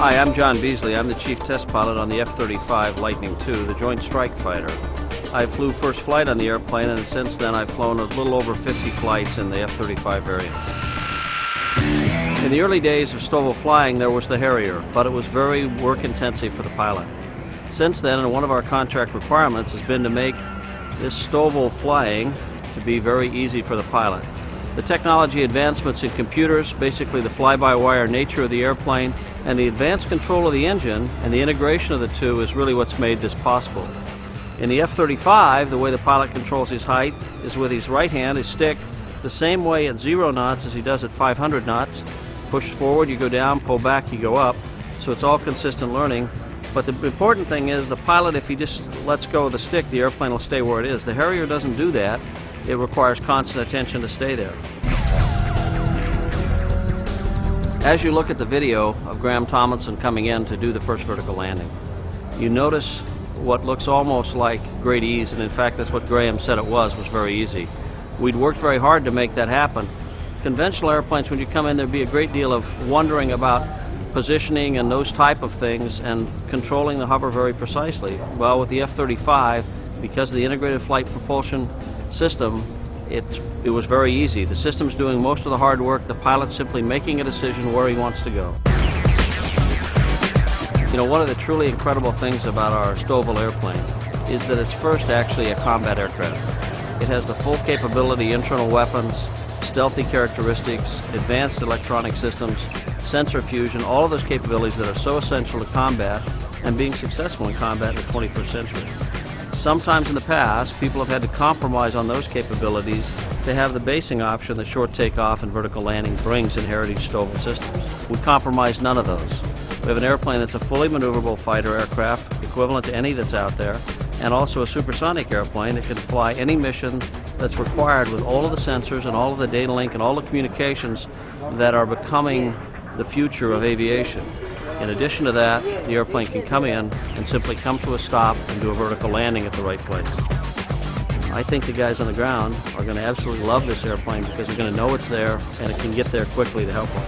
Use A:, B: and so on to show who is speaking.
A: Hi, I'm John Beasley. I'm the Chief Test Pilot on the F-35 Lightning II, the Joint Strike Fighter. I flew first flight on the airplane, and since then I've flown a little over 50 flights in the F-35 variants. In the early days of STOVL flying, there was the Harrier, but it was very work-intensive for the pilot. Since then, and one of our contract requirements has been to make this STOVL flying to be very easy for the pilot. The technology advancements in computers, basically the fly-by-wire nature of the airplane, and the advanced control of the engine and the integration of the two is really what's made this possible. In the F-35, the way the pilot controls his height is with his right hand, his stick, the same way at 0 knots as he does at 500 knots. Push forward, you go down, pull back, you go up. So it's all consistent learning. But the important thing is the pilot, if he just lets go of the stick, the airplane will stay where it is. The Harrier doesn't do that. It requires constant attention to stay there. As you look at the video of Graham Tomlinson coming in to do the first vertical landing, you notice what looks almost like great ease, and in fact that's what Graham said it was very easy. We'd worked very hard to make that happen. Conventional airplanes, when you come in, there'd be a great deal of wondering about positioning and those type of things and controlling the hover very precisely. Well, with the F-35, because of the integrated flight propulsion system, it was very easy. The system's doing most of the hard work, the pilot's simply making a decision where he wants to go. You know, one of the truly incredible things about our STOVL airplane is that it's first actually a combat aircraft. It has the full capability, internal weapons, stealthy characteristics, advanced electronic systems, sensor fusion, all of those capabilities that are so essential to combat and being successful in combat in the 21st century. Sometimes in the past, people have had to compromise on those capabilities to have the basing option that short takeoff and vertical landing brings in heritage STOVL systems. We compromise none of those. We have an airplane that's a fully maneuverable fighter aircraft, equivalent to any that's out there, and also a supersonic airplane that can fly any mission that's required with all of the sensors and all of the data link and all the communications that are becoming the future of aviation. In addition to that, the airplane can come in and simply come to a stop and do a vertical landing at the right place. I think the guys on the ground are going to absolutely love this airplane because they're going to know it's there and it can get there quickly to help them.